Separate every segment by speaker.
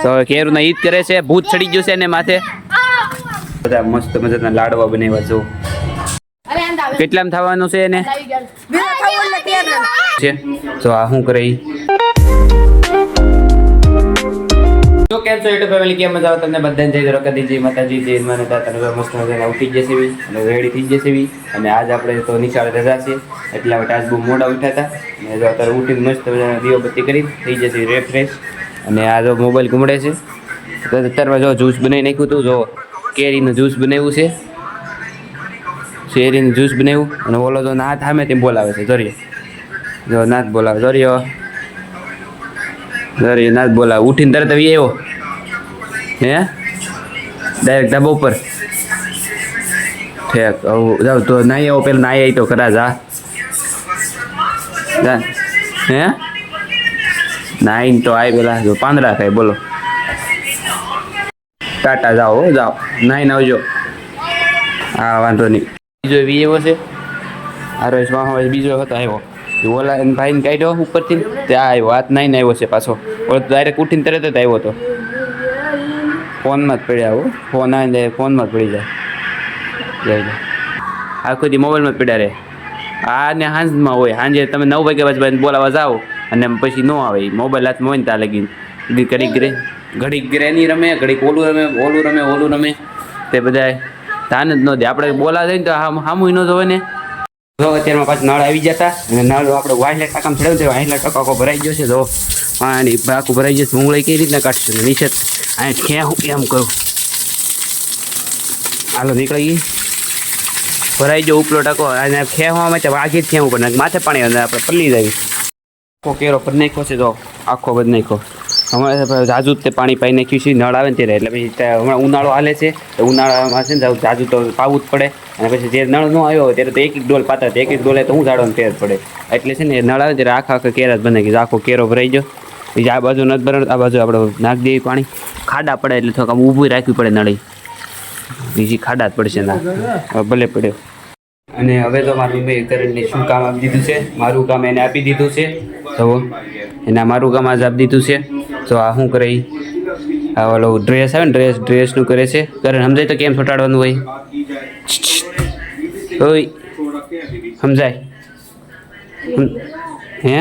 Speaker 1: તો કેરુના ઈદ કરે છે, ભૂત ચડી ગયું છે ને માથે. બધા મસ્ત મજાના લાડવા બનાવ્યા છો. કેટલામ થવાનું છે એને તો આ શું કરે જો કેમ છો યુટ્યુબ ફેમિલી, કેમ મજા આવે તમને બધાને જય દ્વારકાધીશ, માતાજી જય માતા. તમે મસ્ત મજાના ઉઠી જશે અને રેડી થઈ જશે અને આજ આપણે તો નિશાળે રજા છે એટલે હવે આજ બહુ મોડા ઉઠ્યા હતા અને જો અત્યારે ઉઠીને મસ્ત મજાના દીવાબત્તી કરી થઈ જશે રેફ્રેશ. અને આ જો મોબાઈલ ઘૂમડે છે તો અત્યારમાં જો જ્યુસ બનાવી નાખ્યું હતું, જો કેરીનું જ્યુસ બનાવ્યું છે, શેરીનું જ્યુસ બનાવ્યું અને ઓલો તો નાથ સામે તેમ બોલાવે છે. જરીએ જો નાથ બોલાવે, જરીયો નાથ બોલાવે. ઉઠીને તરત આવી આવ્યો હે ડાયરેક્ટ ધાબા ઉપર ઠેક. જાવ તો નાઈ આવો, પેલા નાઈ આવી તો ખરા જા હે નાઈને તો આય પેલા જો પાંદડા ખાય. બોલો ટાટા જાઓ જાઓ નાઈને આવજો. હા વાંધો નહીં. બીજો એવી એવો છે આરોસ માં બીજો હતો આવ્યો ઓલા ભાઈને કાઢ્યો ઉપરથી ત્યાં આવ્યો, હાથ નાઈને આવ્યો છે પાછો. ઓલો ડાયરેક્ટ ઉઠીને તરત જ આવ્યો હતો. ફોનમાં જ પડ્યા હો, ફોન આવી જાય ફોનમાં જ પડી જાય. આખો દી મોબાઈલમાં જ પડ્યા રહે. આ ને સાંજમાં હોય, સાંજે તમે 9 વાગ્યા પછી બોલાવવા જાઓ અને પછી ન આવે. મોબાઈલ હાથમાં હોય ને ત્યાં લગી ઘડીક ગ્રેની રમે, ઘડીક ઓલું રમે તે બધા ધ્યાન જ ન દે. આપણે બોલા જઈએ તો સામું ન જોવે ને. જો અત્યારમાં પાછું નળ આવી જતા અને નળ આપણે વાંસલા ટાંકામાં ચડાવ્યું છે, વાંસલા ટકાકો ભરાઈ ગયો છે. જો પાણી આખું ભરાઈ જશે. મૂંગળી કઈ રીતના કાઢશું નીચે અહીં ખેં એમ કરું. હાલો નીકળી ગઈ, ભરાઈ ગયો ઉપલો ટકો અને ખેવામાં વાઘી જ ખેવું પડે, માથે પાણી આપણે પલ્લી જાય. આખો કેરો પર નાખ્યો છે, જો આખો બધ નાખ્યો. હમણાં જાજુ તે પાણી પાઈ નાખ્યું છે નળ આવે ને ત્યારે. એટલે પછી હમણાં ઉનાળો હાલે છે, ઉનાળામાં છે ને જાજુ તો પાવું જ પડે. અને પછી જે નળ ન આવ્યો હોય ત્યારે તો એક ડોલ પાતા, એક ડોલે તો હું ઝાડવાનું ફેર પડે. એટલે છે ને નળ આવે ત્યારે આખા કેરા જ બને ગઈ. આખો કેરો ભરાઈ ગયો. બીજી આ બાજુ નથી ભરાય, આ બાજુ આપણે નાખી દઈએ પાણી. ખાડા પડે એટલે થોડુંક આમ ઊભું રાખવી પડે નળી. બીજી ખાડા જ પડશે ના ભલે પડ્યો. અને હવે તો મારી મમ્મીએ કરીને શું કામ આપી દીધું છે, મારું કામ એને આપી દીધું છે. તો એને મારું કામ આજ આપી દીધું છે. તો આ શું કરે આ ઓલો ડ્રેસ આવે ને ડ્રેસનું કરે છે. કરે સમજાય તો કેમ ફટાડવાનું હોય ઓય સમજાય હે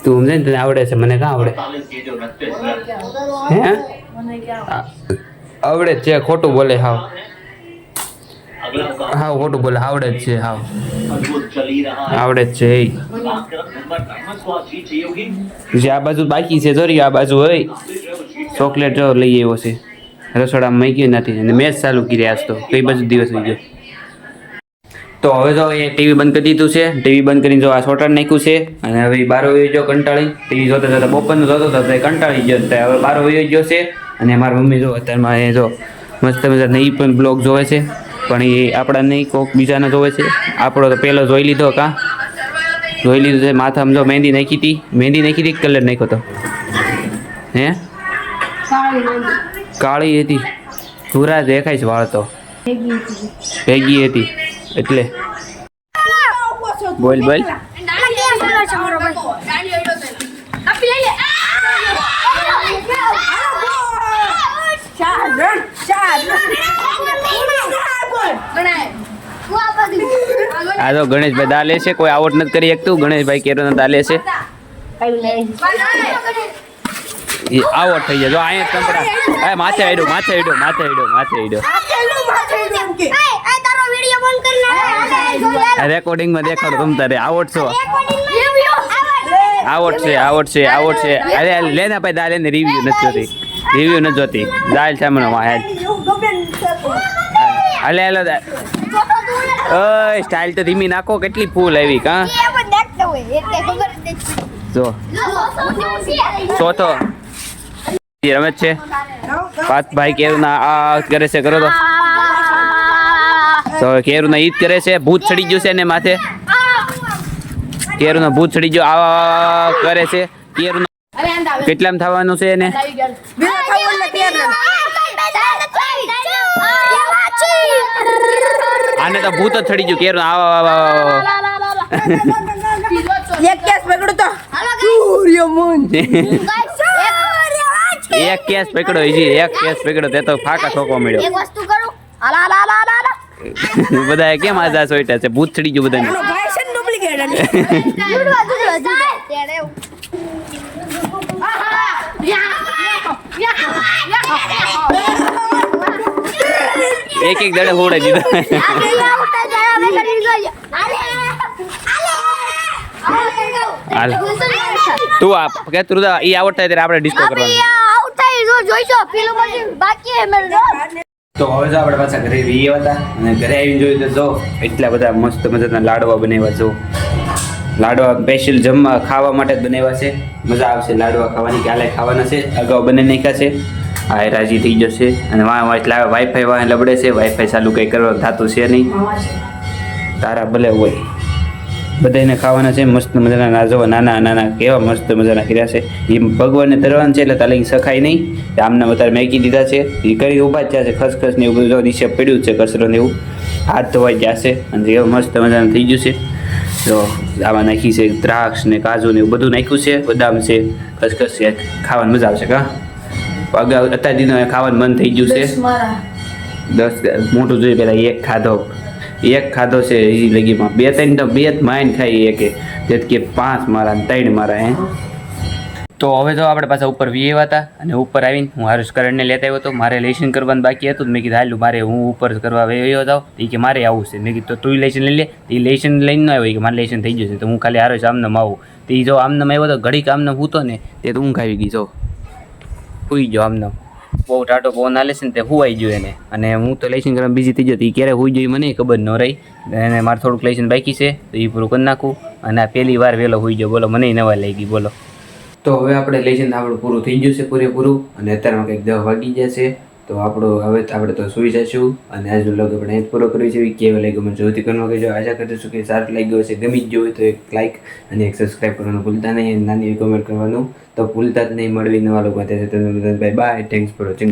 Speaker 1: તું સમજાય ને તને આવડે છે, મને ક્યાં આવડે હે આવડે જ છે. ખોટું બોલે હાવ ખોટું બોલે. આવડે જ છે, હાવ આવડે જ છે. જે આ બાજુ બાકી છે જોરી, આ બાજુ હોય ચોકલેટ જો લઈ આવ્યો છે રસોડામાં મૂકી નથી અને મેચ ચાલુ કરી આજ તો કઈ બાજુ દિવસ થઈ ગયો. તો હવે જો એ ટીવી બંધ કરી દીધું છે. ટીવી બંધ કરીને જો આ સોટાડ નાખ્યું છે અને હવે બારો વયો ગયો કંટાળી. ટીવી જોતા જોતા બપોરનું જોતો હતો તો કંટાળી ગયો, હવે બારો વયો ગયો છે. અને મારી મમ્મી જો અત્યારમાં એ જો મસ્ત મજાના એ પણ બ્લોગ જોવે છે, પણ એ આપણા નહીં કોઈક બીજાના જોવે છે. આપણો તો પહેલો જોઈ લીધો, કાં જોઈ લીધું છે. માથામાં જો મહેંદી નાખી હતી કલર નાખ્યો હતો હે કાળી હતી ભૂરા દેખાય છે વાળ તો ભેગી હતી એટલે બોલ આ તો ગણેશભાઈ દા લે છે. કોઈ આવડ નથી કરી શકતું. ગણેશભાઈ કેરો દા લે છે. આવડ થઈ જાય જો અહીંયા ચંપડા માથે આડ્યો રેકોર્ડિંગમાં દેખાડો તમ તારે આવડશો. આવડશે અરે લે ને ભાઈ દા લે ને. રિવ્યુ નથી જોતી દાલ સામે હાલે હાલો સ્ટાઇલ તો ધીમી નાખો. કેટલી ફૂલ આવી કાં જો ચોથો રમેશ છે. પાંચ ભાઈ કેરું ના આ કરે છે, કરો તો કેરું ના ઈદ કરે છે. ભૂત ચડી ગયું છે ને માથે, કેરું ના ભૂત ચડી ગયો આવા કરે છે. કેરું કેટલામ થવાનું છે એને આને તો ભૂત જ ચડી ગયું. કેરું એક કેસ પકડ્યો હજી, એક કેસ પકડ્યો તે તો ફાકા ઠોકવા મળ્યો.
Speaker 2: એક વસ્તુ કરું, હાલા હાલા હાલા હાલા
Speaker 1: બધા કેમ આજા સોઈટા છે? ભૂત ચડી ગયું બધાને.
Speaker 2: ભાઈ છે ડુપ્લિકેટ ત્યારે
Speaker 1: એક એક દડે હોડે દીધો. હાલ તું આપ કે તું ઈ આવડતા ત્યારે આપણે ડિસ્કો કરવાનું. તો હવે જો આપણે પાછા ઘરે રહીએ હતા અને ઘરે આવીને જોયું તો જો એટલા બધા મસ્ત મજાના લાડવા બનાવ્યા છો. લાડવા સ્પેશિયલ જમવા ખાવા માટે જ બનાવ્યા છે. મજા આવશે લાડવા ખાવાની, કાલે ખાવાના છે, અગાઉ બને નાખ્યા છે. હા એ રાજી થઈ જશે. અને વાઈફાઈ વાહ લબડે છે, વાઈફાઈ ચાલુ કંઈ કરવા થતું છે નહીં. તારા ભલે હોય બધાને ખાવાના છે. મસ્ત મજાના નાજો નાના નાના કેવા મસ્ત મજાના કર્યા છે. એ ભગવાનને તરવાનું છે એટલે તાલી સખાય નહીં. આમને વધારે મેકી દીધા છે. એ કરી ઊભા જ છે. ખસખસ ને એવું બધું નીચે પડ્યું છે કચરો ને એવું. હાથ ધોવાઈ ગયા છે અને એવા મસ્ત મજાનું થઈ ગયું છે. તો આમાં નાખી છે દ્રાક્ષ ને કાજુ ને એવું બધું નાખ્યું છે. બદામ છે, ખસખસ છે. ખાવાની મજા આવશે કા અગાઉ અત્યાર દિનો ખાવાનું મન થઈ ગયું છે. 10 મોટું જોઈ પેલા એક ખાધો છે એ લગીમાં 2-3 તો 2 જ માઇન ખાઈ એકે જેત કે 5 મારા 3 મારા હે. તો હવે તો આપણે પાછા ઉપર વીએવા હતા અને ઉપર આવીને હું હારુષ કરણને લેતા આવ્યો હતો. મારે લેશન કરવાનું બાકી હતું. મેં કીધું હાલું મારે હું ઉપર કરવા વયો જાઉં. એ કે મારે આવું છે. મેં કીધું તું લેશન લઈ લે. એ લેશન લઈને ન આવ્યો કે મારે લેશન થઈ જશે તો હું ખાલી હારુષ આમનામ આવું. તો એ જો આમનામ આવ્યો તો ઘડીક આમનામ હૂતો ને તે તો ઊંઘ આવી ગઈ. જો હુઈ ગયો આમનામ. બહુ ટાટો પવન હાલે છે ને તે હુવાઈ ગયો એને. અને હું તો લેશન કરવા બીજી થઈ જતી. ક્યારે હુઈ ગઈ મને ખબર ન રહી. અને મારે થોડુંક લેશન બાકી છે તો એ પૂરું કરી નાખું. અને આ પહેલી વાર વહેલો હુઈ ગયો. બોલો મને નવા લઈ ગઈ બોલો. તો હવે આપણે લેશન આપણું પૂરું થઈ ગયું છે પૂરેપૂરું. અને અત્યારમાં કંઈક 10 વાગી ગયા છે. તો હવે આપણે તો સુઈ જઈશું. અને આજનો વ્લોગ આપણે અહીં પૂરો કરવી છે. કેવો લાગ્યો મને જોરથી કરવા કહેજો. આશા કરીશું કે સારું લાગ્યો હશે. ગમી જ હોય તો એક લાઇક અને એક સબસ્ક્રાઈબ કરવાનું ભૂલતા નહીં. નાની એવી કોમેન્ટ કરવાનું તો ભૂલતા જ નહીં. મળવી નવા લોકો bye bye. Thanks for watching.